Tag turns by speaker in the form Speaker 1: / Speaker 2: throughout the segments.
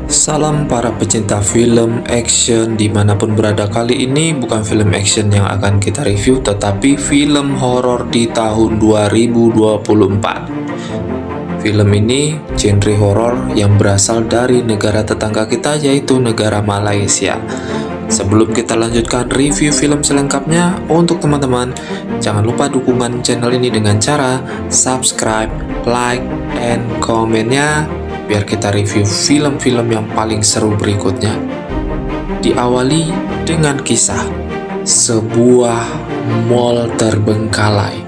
Speaker 1: Salam para pecinta film action dimanapun berada. Kali ini bukan film action yang akan kita review, tetapi film horor di tahun 2024. Film ini genre horor yang berasal dari negara tetangga kita, yaitu negara Malaysia. Sebelum kita lanjutkan review film selengkapnya, untuk teman-teman jangan lupa dukungan channel ini dengan cara subscribe, like, and komennya biar kita review film-film yang paling seru berikutnya. Diawali dengan kisah sebuah mall terbengkalai.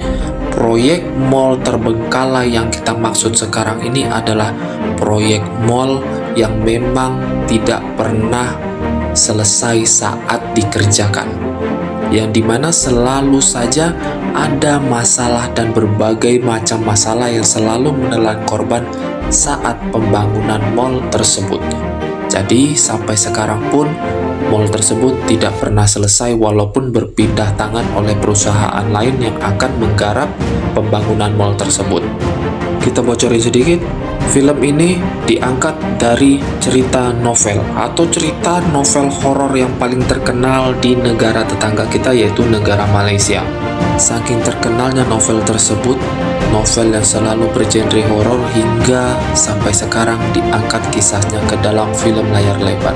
Speaker 1: Proyek mall terbengkalai yang kita maksud sekarang ini adalah proyek mall yang memang tidak pernah selesai saat dikerjakan, yang dimana selalu saja ada masalah dan berbagai macam masalah yang selalu menelan korban saat pembangunan mall tersebut. Jadi sampai sekarang pun mall tersebut tidak pernah selesai walaupun berpindah tangan oleh perusahaan lain yang akan menggarap pembangunan mall tersebut. Kita bocorin sedikit, film ini diangkat dari cerita novel atau cerita novel horor yang paling terkenal di negara tetangga kita, yaitu negara Malaysia. Saking terkenalnya novel tersebut, novel yang selalu bergenre horor hingga sampai sekarang diangkat kisahnya ke dalam film layar lebar.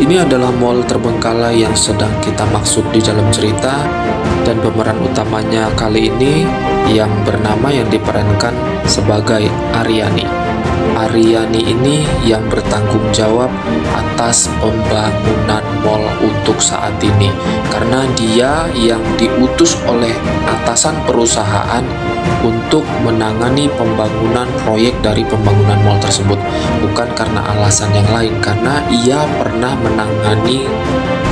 Speaker 1: Ini adalah mall terbengkalai yang sedang kita maksud di dalam cerita, dan pemeran utamanya kali ini yang diperankan sebagai Aryani. Aryani ini yang bertanggung jawab atas pembangunan mall untuk saat ini, karena dia yang diutus oleh atasan perusahaan untuk menangani pembangunan proyek dari pembangunan mall tersebut, bukan karena alasan yang lain, karena ia pernah menangani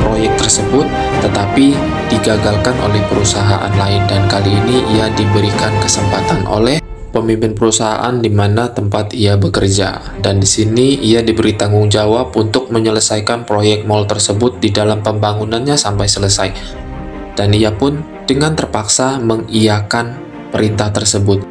Speaker 1: proyek tersebut tetapi digagalkan oleh perusahaan lain, dan kali ini ia diberikan kesempatan oleh pemimpin perusahaan di mana tempat ia bekerja, dan di sini ia diberi tanggung jawab untuk menyelesaikan proyek mall tersebut di dalam pembangunannya sampai selesai, dan ia pun dengan terpaksa mengiyakan perintah tersebut.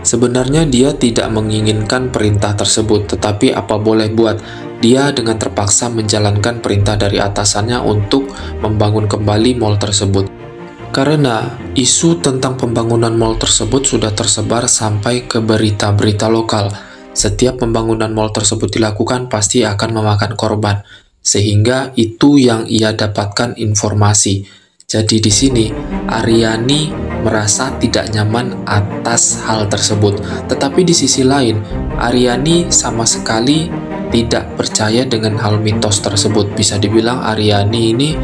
Speaker 1: Sebenarnya dia tidak menginginkan perintah tersebut, tetapi apa boleh buat, dia dengan terpaksa menjalankan perintah dari atasannya untuk membangun kembali mall tersebut. Karena isu tentang pembangunan mall tersebut sudah tersebar sampai ke berita-berita lokal. Setiap pembangunan mall tersebut dilakukan pasti akan memakan korban, sehingga itu yang ia dapatkan informasi. Jadi di sini Aryani merasa tidak nyaman atas hal tersebut. Tetapi di sisi lain, Aryani sama sekali tidak percaya dengan hal mitos tersebut. Bisa dibilang Aryani ini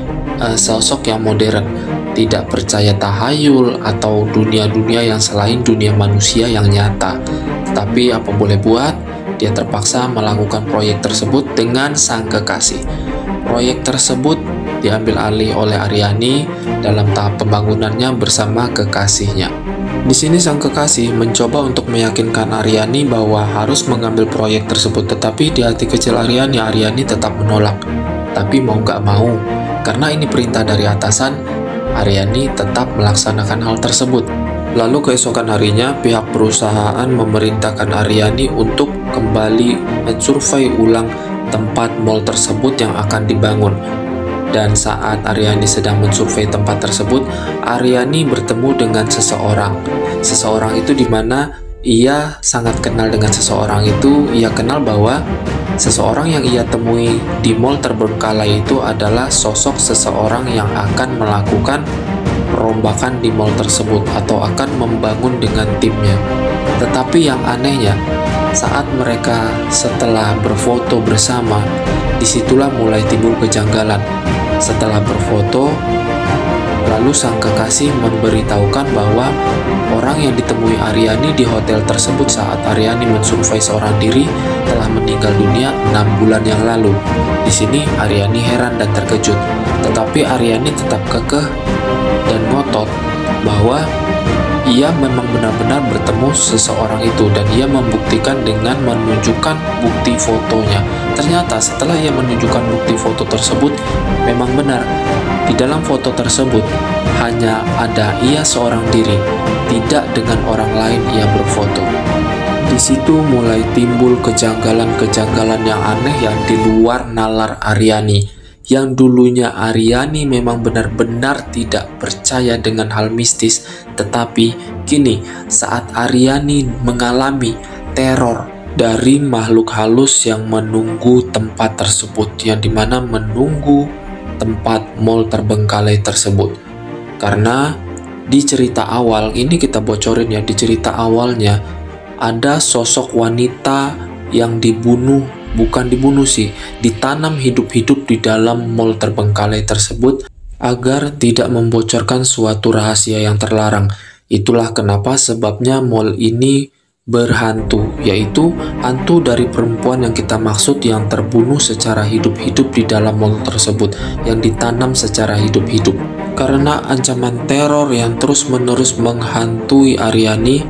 Speaker 1: sosok yang modern, tidak percaya tahayul atau dunia-dunia yang selain dunia manusia yang nyata. Tetapi apa boleh buat, dia terpaksa melakukan proyek tersebut dengan sang kekasih. Proyek tersebut diambil alih oleh Aryani dalam tahap pembangunannya bersama kekasihnya. Di sini sang kekasih mencoba untuk meyakinkan Aryani bahwa harus mengambil proyek tersebut, tetapi di hati kecil Aryani tetap menolak. Tapi mau nggak mau, karena ini perintah dari atasan, Aryani tetap melaksanakan hal tersebut. Lalu keesokan harinya, pihak perusahaan memerintahkan Aryani untuk kembali mensurvei ulang tempat mall tersebut yang akan dibangun. Dan saat Aryani sedang mensurvei tempat tersebut, Aryani bertemu dengan seseorang. Seseorang itu dimana ia sangat kenal dengan seseorang itu. Ia kenal bahwa seseorang yang ia temui di mall terbengkalai itu adalah sosok seseorang yang akan melakukan perombakan di mall tersebut atau akan membangun dengan timnya. Tetapi yang anehnya, saat mereka setelah berfoto bersama, disitulah mulai timbul kejanggalan. Setelah berfoto, lalu sang kekasih memberitahukan bahwa orang yang ditemui Aryani di hotel tersebut saat Aryani mensurvei seorang diri telah meninggal dunia 6 bulan yang lalu. Di sini Aryani heran dan terkejut, tetapi Aryani tetap kekeh dan ngotot bahwa ia memang benar-benar bertemu seseorang itu, dan ia membuktikan dengan menunjukkan bukti fotonya. Ternyata setelah ia menunjukkan bukti foto tersebut, memang benar di dalam foto tersebut hanya ada ia seorang diri, tidak dengan orang lain ia berfoto. Di situ mulai timbul kejanggalan-kejanggalan yang aneh yang di luar nalar Aryani. Yang dulunya Aryani memang benar-benar tidak percaya dengan hal mistis, tetapi kini saat Aryani mengalami teror dari makhluk halus yang menunggu tempat tersebut, yang dimana menunggu tempat mall terbengkalai tersebut. Karena di cerita awal, ini kita bocorin ya, di cerita awalnya ada sosok wanita yang dibunuh, bukan dibunuh sih, ditanam hidup-hidup di dalam mall terbengkalai tersebut agar tidak membocorkan suatu rahasia yang terlarang. Itulah kenapa sebabnya mall ini berhantu, yaitu hantu dari perempuan yang kita maksud yang terbunuh secara hidup-hidup di dalam mall tersebut, yang ditanam secara hidup-hidup. Karena ancaman teror yang terus-menerus menghantui Aryani,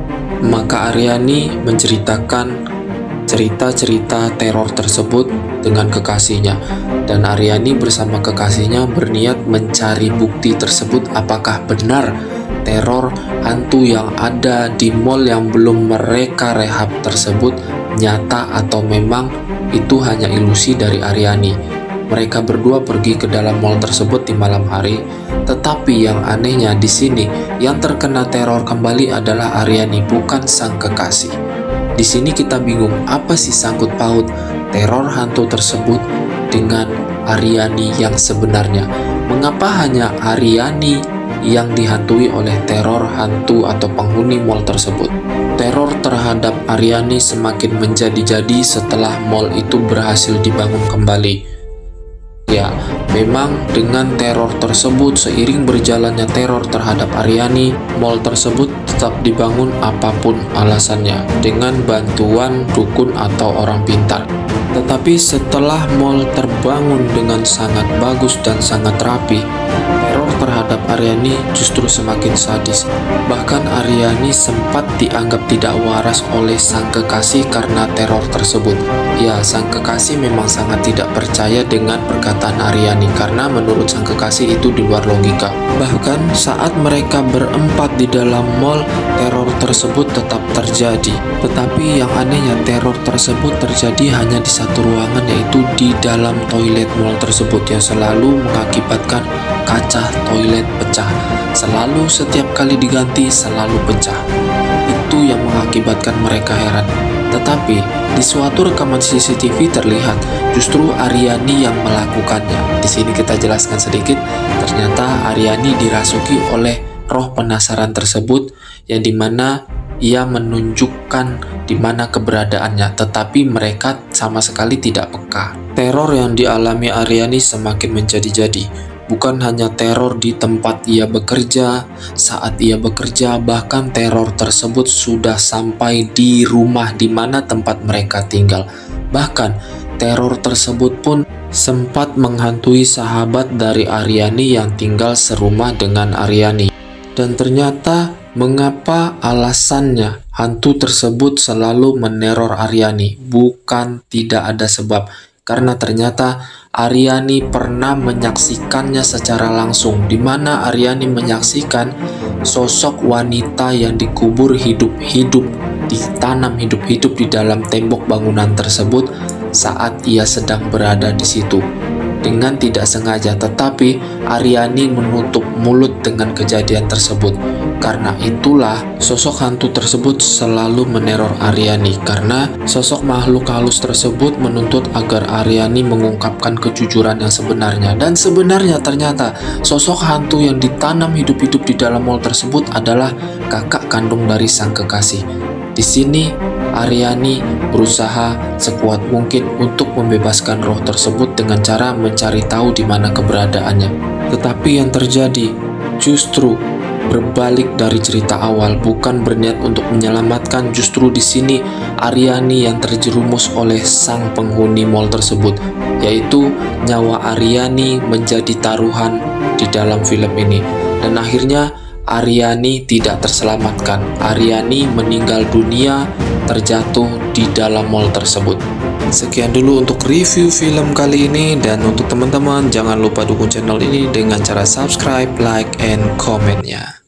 Speaker 1: maka Aryani menceritakan cerita-cerita teror tersebut dengan kekasihnya, dan Aryani bersama kekasihnya berniat mencari bukti tersebut, apakah benar teror hantu yang ada di mall yang belum mereka rehab tersebut nyata atau memang itu hanya ilusi dari Aryani. Mereka berdua pergi ke dalam mall tersebut di malam hari, tetapi yang anehnya di sini yang terkena teror kembali adalah Aryani, bukan sang kekasih. Di sini kita bingung, apa sih sangkut paut teror hantu tersebut dengan Aryani yang sebenarnya? Mengapa hanya Aryani yang dihantui oleh teror hantu atau penghuni mall tersebut? Teror terhadap Aryani semakin menjadi-jadi setelah mall itu berhasil dibangun kembali. Ya, memang dengan teror tersebut, seiring berjalannya teror terhadap Aryani, mall tersebut tetap dibangun apapun alasannya, dengan bantuan dukun atau orang pintar. Tetapi setelah mall terbangun dengan sangat bagus dan sangat rapi, teror terhadap Aryani justru semakin sadis. Bahkan Aryani sempat dianggap tidak waras oleh sang kekasih karena teror tersebut. Ya, sang kekasih memang sangat tidak percaya dengan perkataan Aryani karena menurut sang kekasih itu di luar logika. Bahkan saat mereka berempat di dalam mall, teror tersebut tetap terjadi. Tetapi yang anehnya, teror tersebut terjadi hanya di satu ruangan, yaitu di dalam toilet mall tersebut, yang selalu mengakibatkan kaca toilet pecah. Selalu setiap kali diganti selalu pecah. Itu yang mengakibatkan mereka heran. Tetapi di suatu rekaman CCTV terlihat justru Aryani yang melakukannya. Di sini kita jelaskan sedikit. Ternyata Aryani dirasuki oleh roh penasaran tersebut, yang dimana ia menunjukkan di mana keberadaannya, tetapi mereka sama sekali tidak peka. Teror yang dialami Aryani semakin menjadi-jadi. Bukan hanya teror di tempat ia bekerja, saat ia bekerja, bahkan teror tersebut sudah sampai di rumah di mana tempat mereka tinggal. Bahkan teror tersebut pun sempat menghantui sahabat dari Aryani yang tinggal serumah dengan Aryani. Dan ternyata mengapa alasannya hantu tersebut selalu meneror Aryani? Bukan tidak ada sebab. Karena ternyata Aryani pernah menyaksikannya secara langsung, di mana Aryani menyaksikan sosok wanita yang dikubur hidup-hidup, ditanam hidup-hidup di dalam tembok bangunan tersebut saat ia sedang berada di situ. Dengan tidak sengaja, tetapi Aryani menutup mulut dengan kejadian tersebut. Karena itulah sosok hantu tersebut selalu meneror Aryani, karena sosok makhluk halus tersebut menuntut agar Aryani mengungkapkan kejujuran yang sebenarnya. Dan sebenarnya ternyata sosok hantu yang ditanam hidup-hidup di dalam mall tersebut adalah kakak kandung dari sang kekasih. Di sini Aryani berusaha sekuat mungkin untuk membebaskan roh tersebut dengan cara mencari tahu di mana keberadaannya. Tetapi yang terjadi justru berbalik dari cerita awal, bukan berniat untuk menyelamatkan. Justru di sini Aryani yang terjerumus oleh sang penghuni mall tersebut, yaitu nyawa Aryani menjadi taruhan di dalam film ini. Dan akhirnya Aryani tidak terselamatkan. Aryani meninggal dunia terjatuh di dalam mall tersebut. Sekian dulu untuk review film kali ini, dan untuk teman-teman jangan lupa dukung channel ini dengan cara subscribe, like, and comment-nya.